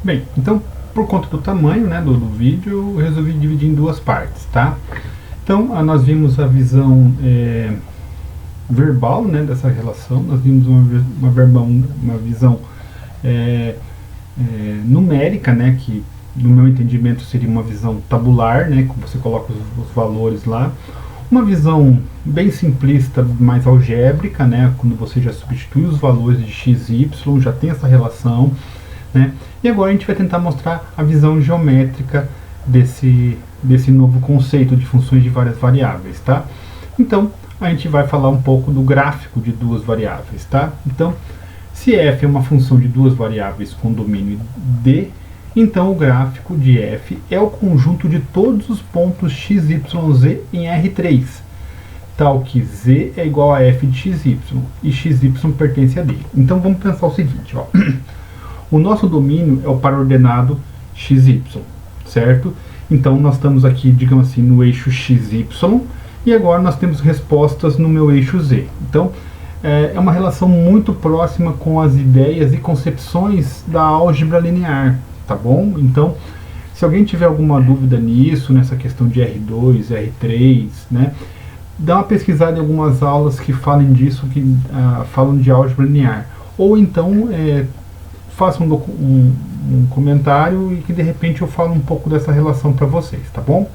Bem, então, por conta do tamanho, né, do vídeo, eu resolvi dividir em duas partes, tá? Então, nós vimos a visão verbal, né, dessa relação, nós vimos uma visão numérica, né, que no meu entendimento seria uma visão tabular, né, que você coloca os valores lá. Uma visão bem simplista, mais algébrica, né, quando você já substitui os valores de x e y, já tem essa relação, né. E agora a gente vai tentar mostrar a visão geométrica desse novo conceito de funções de várias variáveis, tá? Então, a gente vai falar um pouco do gráfico de duas variáveis, tá? Então, se f é uma função de duas variáveis com domínio D, então o gráfico de f é o conjunto de todos os pontos x, y, z em R3, tal que z é igual a f de x, y, e x, y pertence a D. Então vamos pensar o seguinte, ó. O nosso domínio é o parordenado x, y, certo? Então nós estamos aqui, digamos assim, no eixo x, y, e agora nós temos respostas no meu eixo z. Então é uma relação muito próxima com as ideias e concepções da álgebra linear, tá bom? Então, se alguém tiver alguma dúvida nisso, nessa questão de R2, R3, né, dá uma pesquisada em algumas aulas que falem disso, que falam de álgebra linear. Ou então, faça um comentário e que de repente eu falo um pouco dessa relação para vocês, tá bom?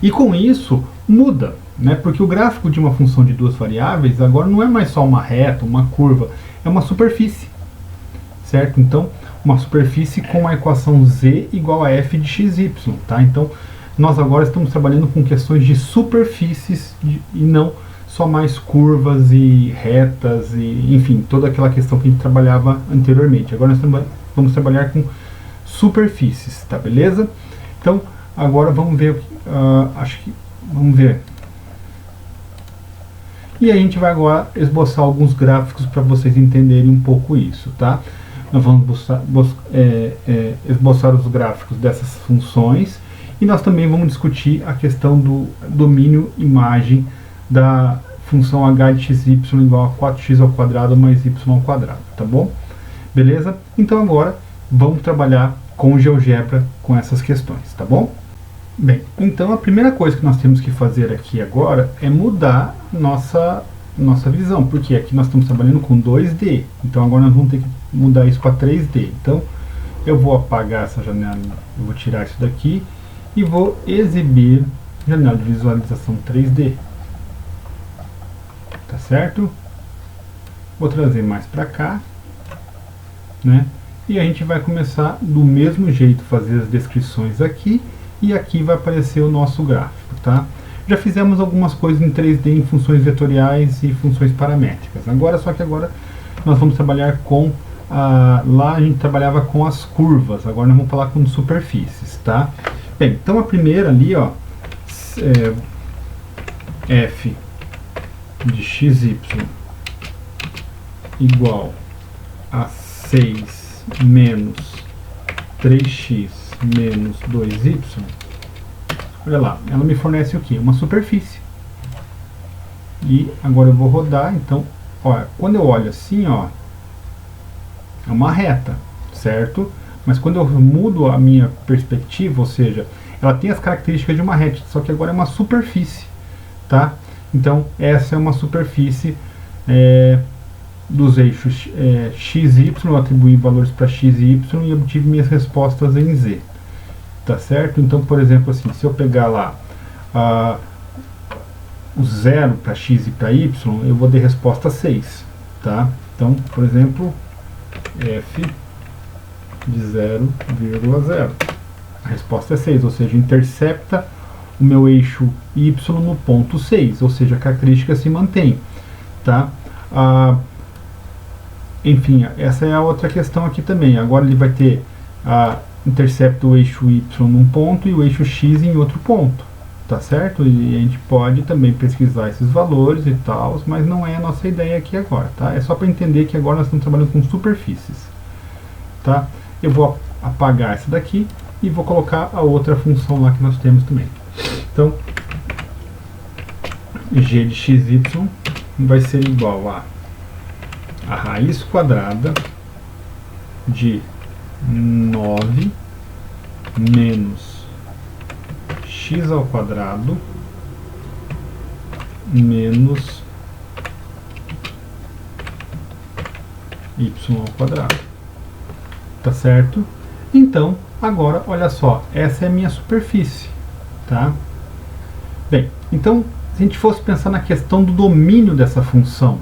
E com isso, muda, né, porque o gráfico de uma função de duas variáveis agora não é mais só uma reta, uma curva, é uma superfície, certo? Então, uma superfície com a equação z igual a f de x, y, tá? Então, nós agora estamos trabalhando com questões de superfícies e não só mais curvas e retas e, enfim, toda aquela questão que a gente trabalhava anteriormente. Agora nós vamos trabalhar com superfícies, tá, beleza? Então, agora vamos ver, vamos ver. E a gente vai agora esboçar alguns gráficos para vocês entenderem um pouco isso, tá? Nós vamos esboçar os gráficos dessas funções e nós também vamos discutir a questão do domínio imagem da função h de x, y igual a 4x ao quadrado mais y ao quadrado, tá bom? Beleza? Então agora vamos trabalhar com GeoGebra com essas questões, tá bom? Bem, então a primeira coisa que nós temos que fazer aqui agora é mudar nossa visão, porque aqui nós estamos trabalhando com 2D, então agora nós vamos ter que mudar isso para 3D. Então eu vou apagar essa janela, eu vou tirar isso daqui e vou exibir janela de visualização 3D, tá certo? Vou trazer mais para cá, né? E a gente vai começar do mesmo jeito fazer as descrições aqui, e aqui vai aparecer o nosso gráfico, tá? Já fizemos algumas coisas em 3D em funções vetoriais e funções paramétricas. Agora, só que agora nós vamos trabalhar com lá a gente trabalhava com as curvas, agora nós vamos falar com superfícies, tá? Bem, então a primeira ali, ó, f de xy igual a 6 menos 3x menos 2y, olha lá, ela me fornece o que? Uma superfície. E agora eu vou rodar, então, ó, quando eu olho assim, ó, é uma reta, certo? Mas quando eu mudo a minha perspectiva, ou seja, ela tem as características de uma reta, só que agora é uma superfície, tá? Então, essa é uma superfície dos eixos x e y, eu atribuí valores para x e y e obtive minhas respostas em z, tá certo? Então, por exemplo, assim, se eu pegar lá o 0 para x e para y, eu vou ter resposta 6, tá? Então, por exemplo, f de 0,0, a resposta é 6, ou seja, intercepta o meu eixo y no ponto 6, ou seja, a característica se mantém, tá? Enfim, essa é a outra questão aqui também. Agora ele vai ter intercepta o eixo y num ponto e o eixo x em outro ponto, tá certo? E a gente pode também pesquisar esses valores e tal, mas não é a nossa ideia aqui agora, tá? É só para entender que agora nós estamos trabalhando com superfícies, tá? Eu vou apagar essa daqui e vou colocar a outra função lá que nós temos também. Então, g de xy vai ser igual a raiz quadrada de 9 menos x ao quadrado menos y ao quadrado. Tá certo? Então, agora, olha só, essa é a minha superfície, tá? Bem, então, se a gente fosse pensar na questão do domínio dessa função,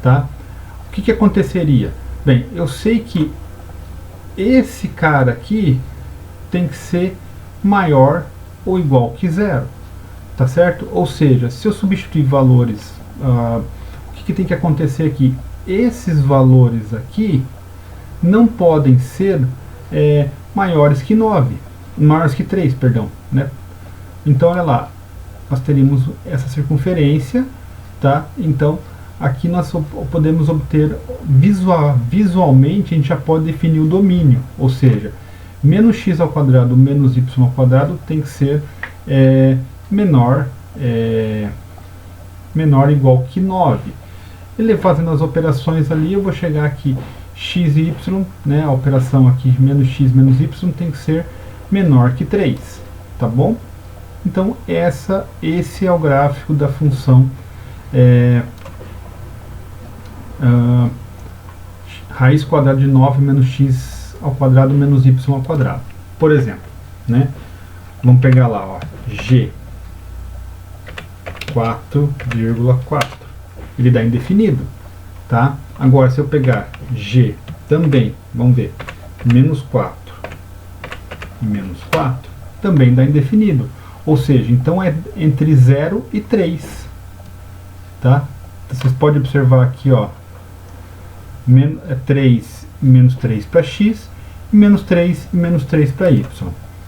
tá? O que aconteceria? Bem, eu sei que esse cara aqui tem que ser maior ou igual que zero, tá certo? Ou seja, se eu substituir valores, o que tem que acontecer aqui? Esses valores aqui não podem ser maiores que 9, maiores que 3, perdão, né? Então, olha lá, nós teríamos essa circunferência, tá? Então, aqui nós podemos obter, visualmente, a gente já pode definir o domínio, ou seja, menos x ao quadrado menos y ao quadrado tem que ser menor ou igual que 9. Ele fazendo as operações ali, eu vou chegar aqui, x e y, né, a operação aqui, menos x menos y, tem que ser menor que 3, tá bom? Então, esse é o gráfico da função raiz quadrada de 9 menos x ao quadrado menos y ao quadrado. Por exemplo, né? Vamos pegar lá, ó, g 4,4. Ele dá indefinido, tá? Agora, se eu pegar g também, vamos ver, menos 4 e menos 4, também dá indefinido. Ou seja, então é entre 0 e 3, tá? Vocês podem observar aqui, ó, 3 e menos 3 para x, e menos 3 e menos 3 para y.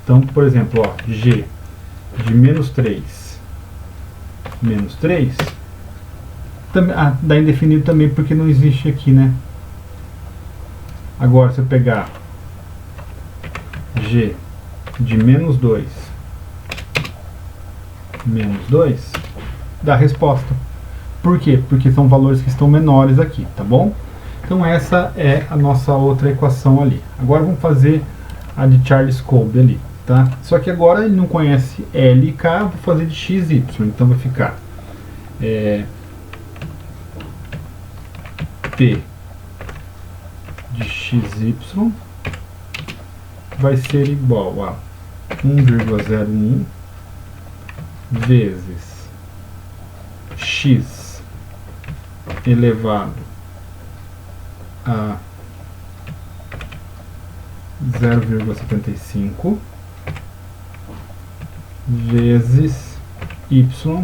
Então, por exemplo, ó, g de menos 3 também, dá indefinido também porque não existe aqui, né? Agora, se eu pegar g de menos 2, dá a resposta. Por quê? Porque são valores que estão menores aqui, tá bom? Então essa é a nossa outra equação ali. Agora vamos fazer a de Charles Kolbe ali, tá? Só que agora ele não conhece L e K, vou fazer de x e y, então vai ficar P de xy vai ser igual a 1,01 vezes x elevado a 0,75 vezes y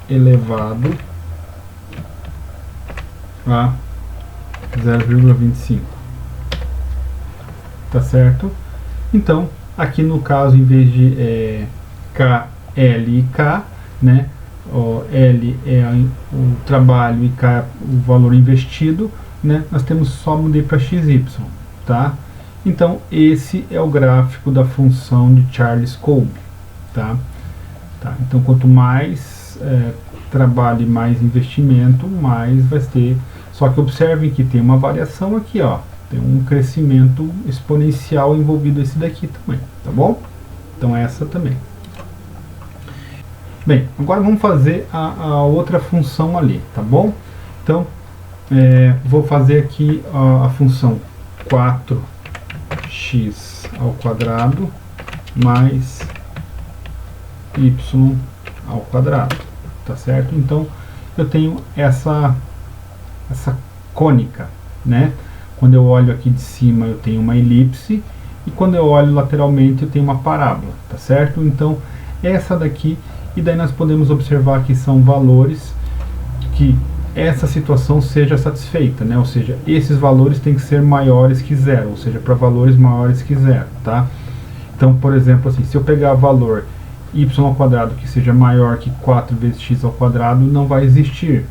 elevado a 0,25. Tá certo? Então, aqui no caso, em vez de K, L e K, né, L é o trabalho e K é o valor investido, né, nós temos só mudei para XY, tá? Então, esse é o gráfico da função de Charles Kolbe, tá? Então, quanto mais trabalho e mais investimento, mais vai ter. Só que observem que tem uma variação aqui, ó. Tem um crescimento exponencial envolvido esse daqui também, tá bom? Então essa também. Bem, agora vamos fazer a outra função ali, tá bom? Então, vou fazer aqui a função 4x ao quadrado mais y ao quadrado, tá certo? Então, eu tenho essa cônica, né? Quando eu olho aqui de cima eu tenho uma elipse e quando eu olho lateralmente eu tenho uma parábola, tá certo? Então essa daqui, e daí nós podemos observar que são valores que essa situação seja satisfeita, né? Ou seja, esses valores têm que ser maiores que zero, ou seja, para valores maiores que zero, tá? Então, por exemplo, assim, se eu pegar valor y ao quadrado que seja maior que 4 vezes x ao quadrado, não vai existir.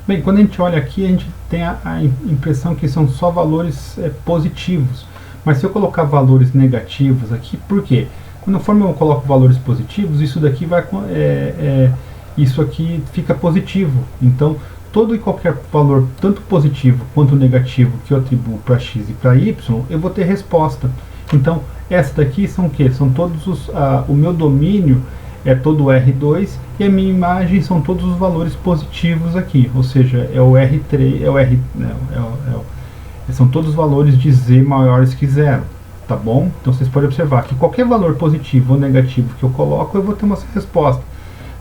Bem, quando a gente olha aqui, a gente tem a impressão que são só valores positivos. Mas se eu colocar valores negativos aqui, por quê? Conforme eu coloco valores positivos, isso daqui vai isso aqui fica positivo. Então, todo e qualquer valor, tanto positivo quanto negativo, que eu atribuo para x e para y, eu vou ter resposta. Então, essa daqui são o que? São todos o meu domínio é todo o R2 e a minha imagem são todos os valores positivos aqui, ou seja, é o R3, são todos os valores de z maiores que zero, tá bom? Então vocês podem observar que qualquer valor positivo ou negativo que eu coloco, eu vou ter uma resposta,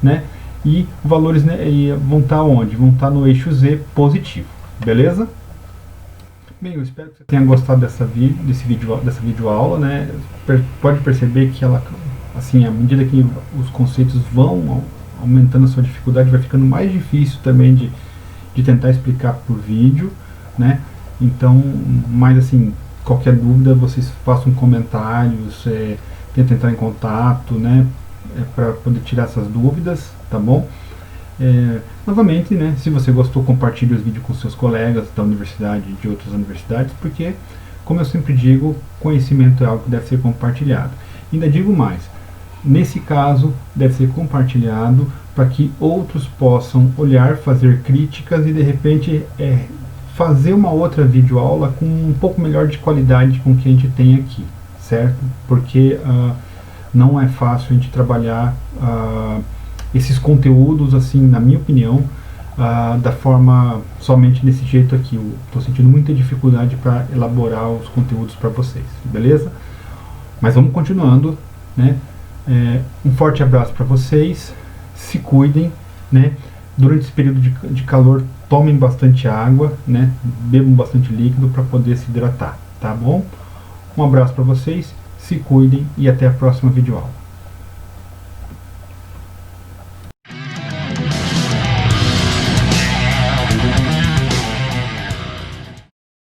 né? E valores vão estar onde? Vão estar no eixo z positivo, beleza? Bem, eu espero que você tenha gostado dessa videoaula, né? Pode perceber que ela, assim, à medida que os conceitos vão aumentando a sua dificuldade, vai ficando mais difícil também de tentar explicar por vídeo, né? Então, mas assim, qualquer dúvida, vocês façam comentários, tentem entrar em contato, né? Para poder tirar essas dúvidas, tá bom? Novamente, né, se você gostou, compartilhe os vídeos com seus colegas da universidade e de outras universidades, porque, como eu sempre digo, conhecimento é algo que deve ser compartilhado. Ainda digo mais, nesse caso, deve ser compartilhado para que outros possam olhar, fazer críticas e, de repente, fazer uma outra videoaula com um pouco melhor de qualidade com o que a gente tem aqui, certo? Porque não é fácil a gente trabalhar esses conteúdos, assim, na minha opinião, da forma somente desse jeito aqui. Eu estou sentindo muita dificuldade para elaborar os conteúdos para vocês, beleza? Mas vamos continuando, né? Um forte abraço para vocês, se cuidem, né? Durante esse período de calor, tomem bastante água, né? Bebam bastante líquido para poder se hidratar, tá bom? Um abraço para vocês, se cuidem e até a próxima videoaula.